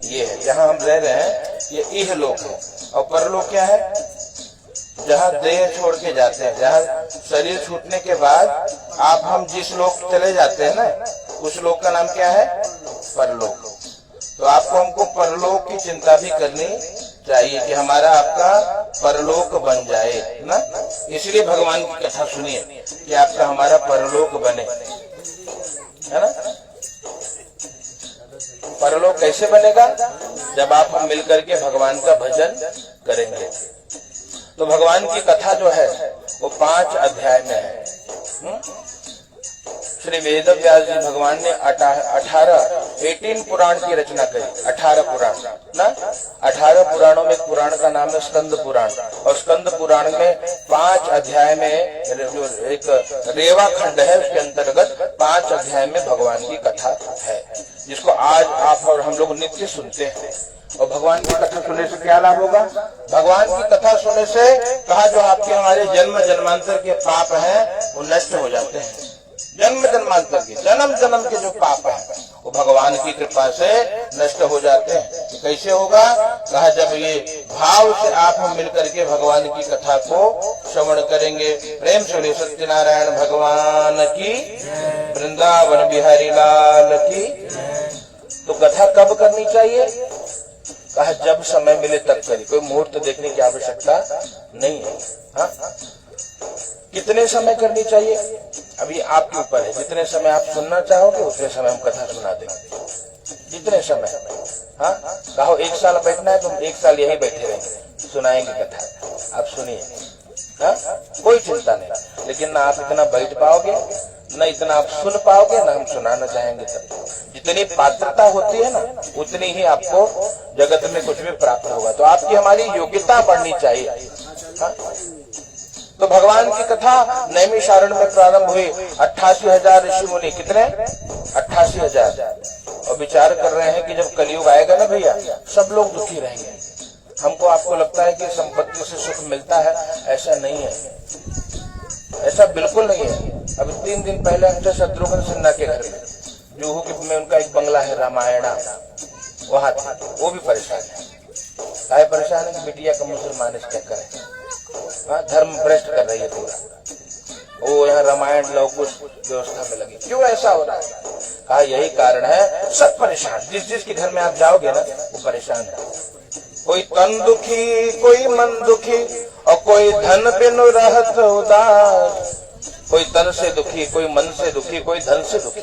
ये है जहाँ हम रह रहे हैं, ये इहलोक है। और परलोक क्या है? जहाँ देह छोड़ के जाते हैं, जहाँ शरीर छूटने के बाद आप हम जिस लोक चले जाते हैं ना, उस लोक का नाम क्या है? परलोक। तो आपको हमको परलोक की चिंता भी करनी चाहिए कि हमारा आपका परलोक बन जाए ना। इसलिए भगवान की कथा सुनिए कि आपका हमारा परलोक बने, है ना। परलोक कैसे बनेगा? जब आप हम मिलकर के भगवान का भजन करेंगे। तो भगवान की कथा जो है वो 5 अध्याय में है। श्री वेद व्यास जी भगवान ने 18 पुराण की रचना करी। 18 पुराण ना, 18 पुराणों में एक पुराण का नाम है स्कंद पुराण। और स्कंद पुराण में 5 अध्याय में जो एक रेवा खंड है, उसके अंतर्गत 5 अध्याय में भगवान की कथा है, जिसको आज आप और हम लोग नित्य सुनते हैं। और भगवान की कथा सुनने से क्या लाभ होगा? भगवान की कथा सुनने से कहा जो आपके हमारे जन्म जन्मांतर के पाप हैं वो नष्ट हो जाते हैं। जन्म जन्मांतर के जन्म जन्म के जो पाप हैं वो भगवान की कृपा से नष्ट हो जाते हैं। तो कैसे होगा? कहा जब ये भाव से आप हम मिलकर के भगवान की कथा को श्रवण करेंगे। प्रेम से सत्यनारायण भगवान की, वृंदावन बिहारी लाल की। तो कथा कब करनी चाहिए? कहा जब समय मिले तब करिए, कोई मुहूर्त देखने की आवश्यकता नहीं है। हाँ? कितने समय करनी चाहिए अभी आपके ऊपर है। जितने समय आप सुनना चाहोगे उतने समय हम कथा सुना देंगे, जितने समय। हाँ, कहो 1 साल बैठना है तो 1 साल यही बैठे रहेंगे, सुनाएंगे कथा, आप सुनिए। हाँ, कोई चिंता नहीं। लेकिन ना आप इतना बैठ पाओगे, न इतना आप सुन पाओगे, ना हम सुनाना चाहेंगे तब। जितनी पात्रता होती है ना, उतनी ही आपको जगत में कुछ भी प्राप्त होगा। तो आपकी हमारी योग्यता बढ़नी चाहिए। हाँ? तो भगवान की कथा नैमिषारण्य में प्रारंभ हुई। 88,000 ऋषि मुनि, कितने? 88,000। और विचार कर रहे हैं कि जब कलयुग आएगा ना भैया, सब लोग दुखी रहेंगे। हमको आपको लगता है कि संपत्ति से सुख मिलता है, ऐसा नहीं है, ऐसा बिल्कुल नहीं है। अभी 3 दिन पहले हम थे शत्रुघ्न सिन्हा के घर में, जुहू में उनका एक बंगला है रामायणा, वहां था। वो भी परेशान है। परेशान है कि बिटिया का मुसलमान क्या करे, धर्म भ्रष्ट कर रही है पूरा। वो यहाँ रामायण लव कुश व्यवस्था में लगी। क्यों ऐसा हो रहा है? कहा यही कारण है, सब परेशान। जिस के घर में आप जाओगे ना वो परेशान है। कोई तन दुखी, कोई मन दुखी, और कोई धन बिनु रहत उदास। कोई तन से दुखी, कोई मन से दुखी, कोई धन से दुखी।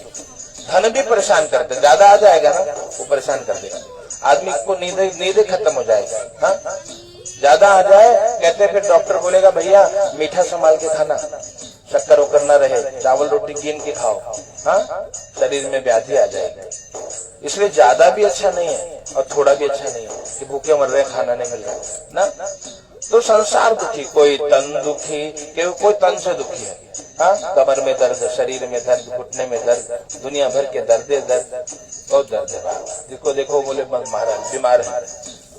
धन भी परेशान करते, ज्यादा आ जाएगा ना वो परेशान कर देगा आदमी को, नींद खत्म हो जाएगा। हाँ, ज्यादा आ जाए कहते फिर डॉक्टर बोलेगा भैया मीठा संभाल के खाना, शक्कर वक्कर न रहे, चावल रोटी कीन के खाओ। हाँ, शरीर में व्याधि आ जाएगी। इसलिए ज्यादा भी अच्छा नहीं है और थोड़ा भी अच्छा नहीं है कि भूखे मर रहे, खाना नहीं मिल रहा ना। तो संसार दुखी, कोई तन दुखी, कोई तन से दुखी है। हाँ, कमर में दर्द, शरीर में दर्द, घुटने में दर्द, दुनिया भर के दर्द, बहुत दर्द है। जिसको देखो बोले महाराज बीमार है।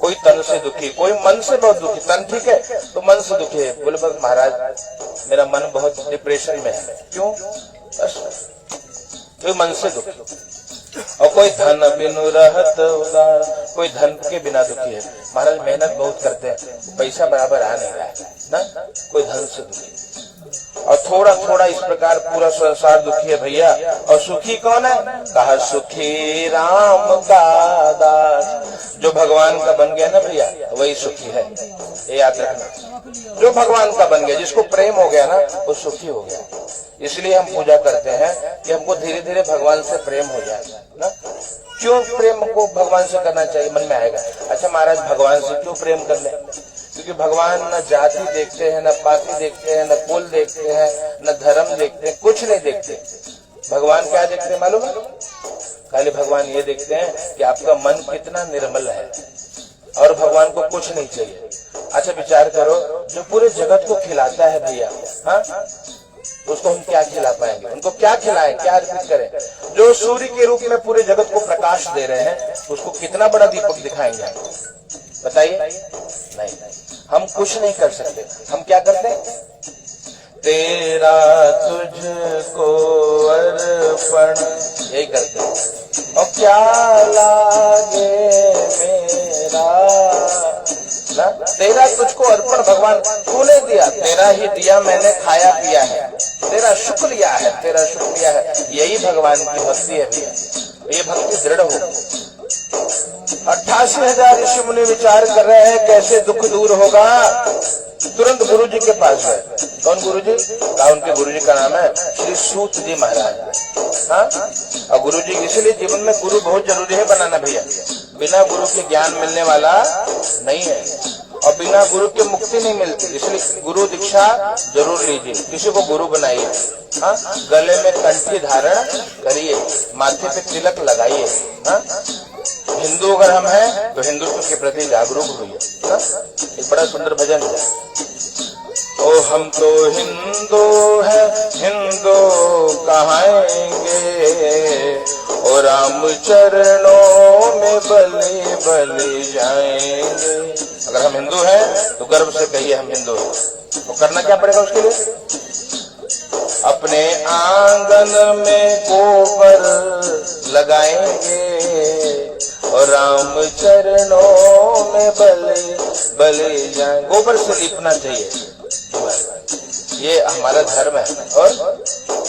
कोई तन से दुखी, कोई मन से बहुत दुखी। तन ठीक है तो मन से दुखी है, बोले बस महाराज मेरा मन बहुत डिप्रेशन में है। क्यों? बस कोई मन से दुखी। और कोई धन बिनु रहत उदास, कोई धन के बिना दुखी है। महाराज मेहनत बहुत करते हैं, पैसा बराबर आ नहीं रहा है ना, कोई धन से दुखी। और थोड़ा थोड़ा इस प्रकार पूरा संसार दुखी है भैया। और सुखी कौन है? कहा सुखी राम का दास। जो भगवान का बन गया ना भैया वही सुखी है, ये याद रखना। जो भगवान का बन गया, जिसको प्रेम हो गया ना, वो सुखी हो गया। इसलिए हम पूजा करते हैं कि हमको धीरे धीरे भगवान से प्रेम हो जाए ना। क्यों प्रेम को भगवान से करना चाहिए? मन में आएगा, अच्छा महाराज भगवान से क्यों प्रेम कर ले? क्योंकि भगवान न जाति देखते हैं, न पाति देखते हैं, न कुल देखते हैं, न धर्म देखते हैं, कुछ नहीं देखते। भगवान क्या देखते हैं मालूम है? खाली भगवान ये देखते हैं कि आपका मन कितना निर्मल है, और भगवान को कुछ नहीं चाहिए। अच्छा विचार करो, जो पूरे जगत को खिलाता है भैया, हाँ, उसको हम क्या खिला पाएंगे? उनको क्या खिलाएं, क्या अर्पित करें? जो सूर्य के रूप में पूरे जगत को प्रकाश दे रहे हैं, उसको कितना बड़ा दीपक दिखाएंगे? बताइए। नहीं, हम कुछ नहीं कर सकते। हम क्या करते हैं? तेरा तुझको अर्पण, यही करते हैं। और क्या लागे तेरा तुझको अर्पण भगवान, तूने दिया, तेरा ही दिया मैंने खाया पिया है, तेरा शुक्रिया है, तेरा शुक्रिया है। यही भगवान की भक्ति है भैया। ये भक्ति दृढ़ हो। 88,000 ऋषि मुनि विचार कर रहे हैं कैसे दुख दूर होगा। तुरंत गुरु जी के पास गए। कौन गुरु जी? उनके गुरु जी का नाम है श्री सूत जी महाराज। हाँ, और गुरु जी इसलिए जीवन में गुरु बहुत जरूरी है बनाना भैया। बिना गुरु के ज्ञान मिलने वाला नहीं है और बिना गुरु के मुक्ति नहीं मिलती। इसलिए गुरु दीक्षा जरूर लीजिए, किसी को गुरु बनाइए। हाँ, गले में कंठी धारण करिए, माथे पे तिलक लगाइए। हाँ, हिंदू अगर हम हैं तो हिंदुत्व के प्रति जागरूक होइए। एक बड़ा सुंदर भजन है, ओ हम तो हिंदू है, हिंदू कहाएंगे, और राम चरणों में बलि बलि जाएंगे। अगर हम हिंदू हैं तो गर्व से कहिए हम हिंदू हैं। तो करना क्या पड़ेगा उसके लिए? अपने आंगन में गोबर लगाएंगे और राम चरणों में बलि बलि जाए। गोबर से लिपना चाहिए, ये हमारा धर्म है। और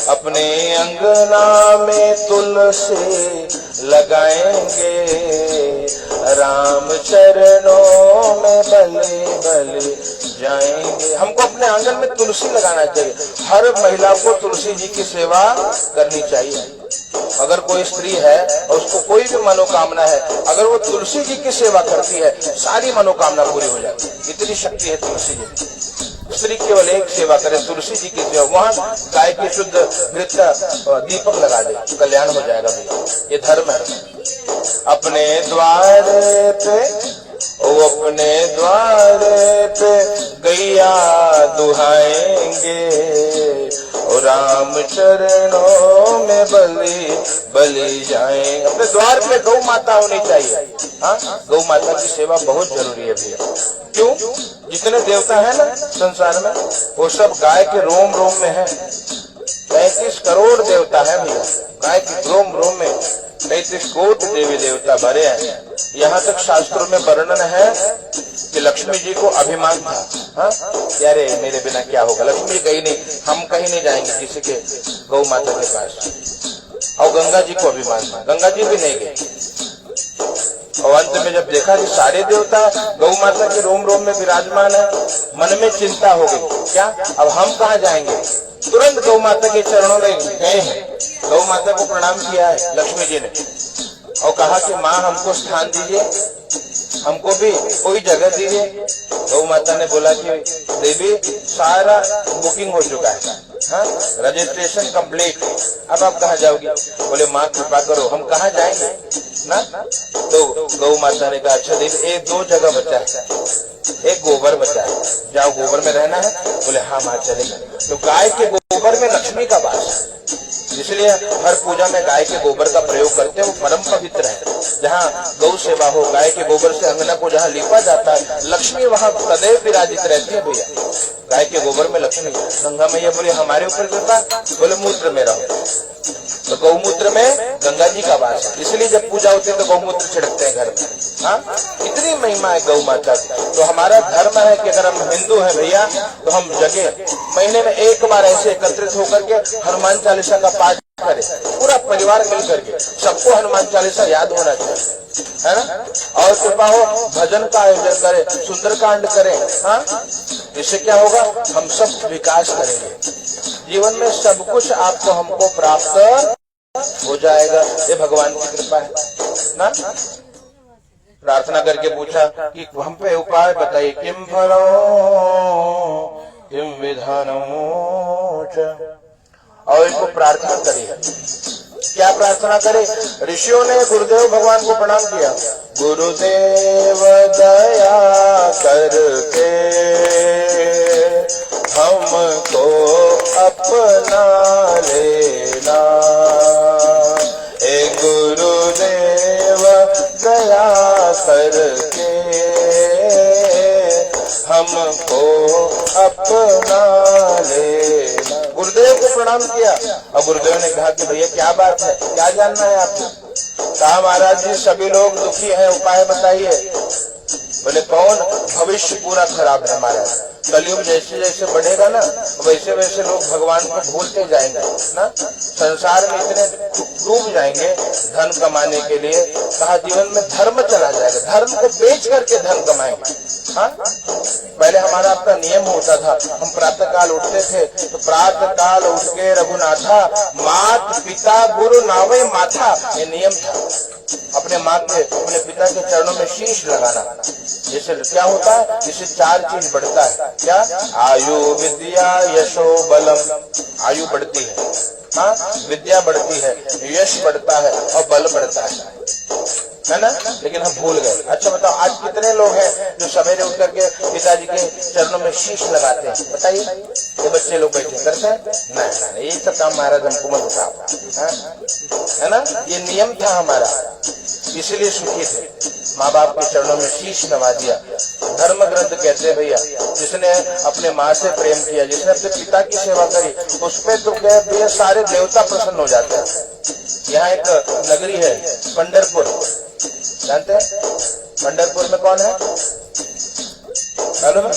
अपने अंगना में तुलसी लगाएंगे, राम चरणों में बलि बलि जाएंगे। हमको अपने आंगन में तुलसी लगाना चाहिए। हर महिला को तुलसी जी की सेवा करनी चाहिए। अगर कोई स्त्री है और उसको कोई भी मनोकामना है, अगर वो तुलसी जी की सेवा करती है, सारी मनोकामना पूरी हो जाती है। इतनी शक्ति है तुलसी जी। स्त्री केवल एक सेवा करे, तुलसी जी की सेवा। वहाँ गाय की शुद्ध घृत का दीपक लगा दे, कल्याण हो जाएगा भैया। ये धर्म है। अपने द्वार पे, ओ अपने द्वार पे गैया दुहाएंगे, और राम चरणों में बलि बलि जाएंगे। अपने द्वार पे गौ माता होनी चाहिए। हाँ, गौ माता की सेवा बहुत जरूरी है भैया। क्यों? जितने देवता है ना संसार में, वो सब गाय के रोम रोम में है। 35 करोड़ देवता है भैया, गाय के रोम रोम में 33 कोटि देवी देवता भरे हैं। यहाँ तक शास्त्रों में वर्णन है कि लक्ष्मी जी को अभिमान था। हाँ, यारे मेरे बिना क्या होगा, लक्ष्मी कहीं नहीं, हम कहीं नहीं जाएंगे किसी के गौ माता के पास। और गंगा जी को अभिमान था, गंगा जी भी नहीं गए। और अंत में जब देखा कि सारे देवता गौ माता के रोम रोम में विराजमान है, मन में चिंता हो गई, क्या अब हम कहाँ जाएंगे। तुरंत गौ माता के चरणों में गए हैं, गौ माता को प्रणाम किया है लक्ष्मी जी ने, और कहा कि माँ हमको स्थान दीजिए, हमको भी कोई जगह दीजिए। गौ माता ने बोला कि देवी सारा बुकिंग हो चुका है, हाँ, रजिस्ट्रेशन कंप्लीट, अब आप कहाँ जाओगी। बोले माँ कृपा करो, हम कहाँ जाएंगे ना। तो गौ माता ने कहा अच्छा देवी एक दो जगह बचा है, एक गोबर बचा है, जाओ गोबर में रहना है। बोले हाँ माँ चलेगा। तो गाय के गोबर में लक्ष्मी का वास है, इसलिए हर पूजा में गाय के गोबर का प्रयोग करते हैं। वो परम पवित्र है। जहाँ गौ सेवा हो, गाय के गोबर से अंगना को जहाँ लिपा जाता है, लक्ष्मी वहाँ सदैव विराजित रहती है भैया। गाय के गोबर में लक्ष्मी। गंगा मैया बोले हमारे ऊपर कृपा, बोले मूत्र में रहो। तो गौमूत्र में गंगा जी का वास है, इसलिए जब पूजा होती है तो गौमूत्र छिड़कते हैं घर में। हाँ, इतनी महिमा है गौ माता की। तो हमारा धर्म है कि अगर हम हिंदू हैं भैया तो हम जगह महीने में एक बार ऐसे एकत्रित होकर के हनुमान चालीसा का पाठ करें, पूरा परिवार मिल करके। सबको हनुमान चालीसा याद होना चाहिए, है ना। और कृपा हो भजन का आयोजन करें, सुंदरकांड करें। हाँ, इससे क्या होगा, हम सब विकास करेंगे। जीवन में सब कुछ आपको हमको प्राप्त हो जाएगा। ये भगवान की कृपा है ना। प्रार्थना करके पूछा कि हम पे उपाय बताइए, किम फलो किम विधानो च। और इनको प्रार्थना करिए। क्या प्रार्थना करे? ऋषियों ने गुरुदेव भगवान को प्रणाम किया। गुरुदेव दया करके हमको अपना लेना, ए गुरुदेव दया करके हमको अपना लेना। गुरुदेव को प्रणाम किया और गुरुदेव ने कहा कि भैया क्या बात है, क्या जानना है आपको। कहा महाराज जी सभी लोग दुखी हैं, उपाय बताइए। बोले कौन? भविष्य पूरा खराब है हमारा। कलयुग जैसे जैसे बढ़ेगा ना वैसे वैसे लोग भगवान को भूलते जाएंगे ना, संसार में इतने डूब जाएंगे धन कमाने के लिए। कहा जीवन में धर्म चला जाएगा, धर्म को बेच करके धन कमाएंगे। हाँ, पहले हमारा अपना नियम होता था, हम प्रातः काल उठते थे तो प्रातः काल उठ के रघुनाथा मात पिता गुरु नावे माथा, ये नियम था। अपने माँ के अपने पिता के चरणों में शीश लगाना, जिससे क्या होता है? जिससे 4 चीज बढ़ता है। क्या? आयु विद्या यशो बलम, आयु बढ़ती है, हाँ, विद्या बढ़ती है, यश बढ़ता है और बल बढ़ता है ना। लेकिन हम भूल गए। अच्छा बताओ, आज कितने लोग हैं जो सवेरे उठ करके पिताजी के चरणों में शीश लगाते हैं? बताइए, ये बच्चे लोग बैठे करते हैं? नहीं, ये सब काम महाराज हमको मत उठाओ, है ना। ये नियम था हमारा, इसलिए सुखी थे। माँ बाप के चरणों में शीश नवा दिया। धर्म ग्रंथ कहते हैं भैया, जिसने अपने माँ से प्रेम किया, जिसने अपने पिता की सेवा करी, उसमें तो क्या भैया सारे देवता प्रसन्न हो जाते हैं। यहाँ एक नगरी है पंढरपुर, जानते हैं? पंढरपुर में कौन है मालूम है?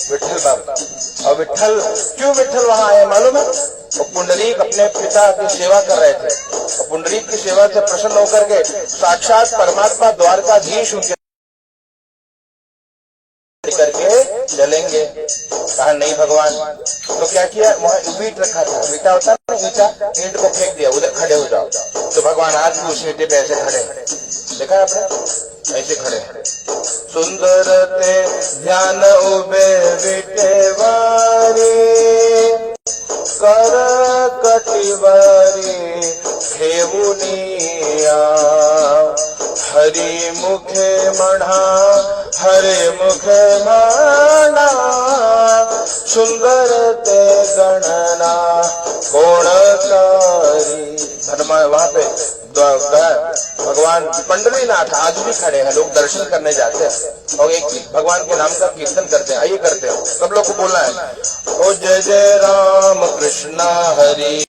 विठल बाबा। और विठल, क्यों विठल वहां आए मालूम है? वो पुंडरीक अपने पिता की सेवा कर रहे थे और पुंडरीक की सेवा से प्रसन्न होकर के साक्षात परमात्मा द्वारकाधीश उनके करके चलेंगे। कहा नहीं भगवान, तो क्या किया? वहाँ ईंट रखा था, ईटा होता है ना, ईटा, ईंट को फेंक दिया, उधर खड़े हो जाओ। तो भगवान आज भी उस ईंटे पे ऐसे खड़े हैं, देखा है आपने? ऐसे खड़े हैं। सुंदर ते ध्यान उबे विटेवारी कर कटिवारी खेवुनिया हरि मुखे मढ़ा हरे मुखे मढ़ा सुंदर ते गणना कोणकारी। वहां पे भगवान पंडरीनाथ आज भी खड़े हैं, लोग दर्शन करने जाते हैं और एक भगवान के नाम का कीर्तन करते हैं। आइए करते हैं, सब लोग को बोलना है, ओ जय जय राम कृष्ण हरि।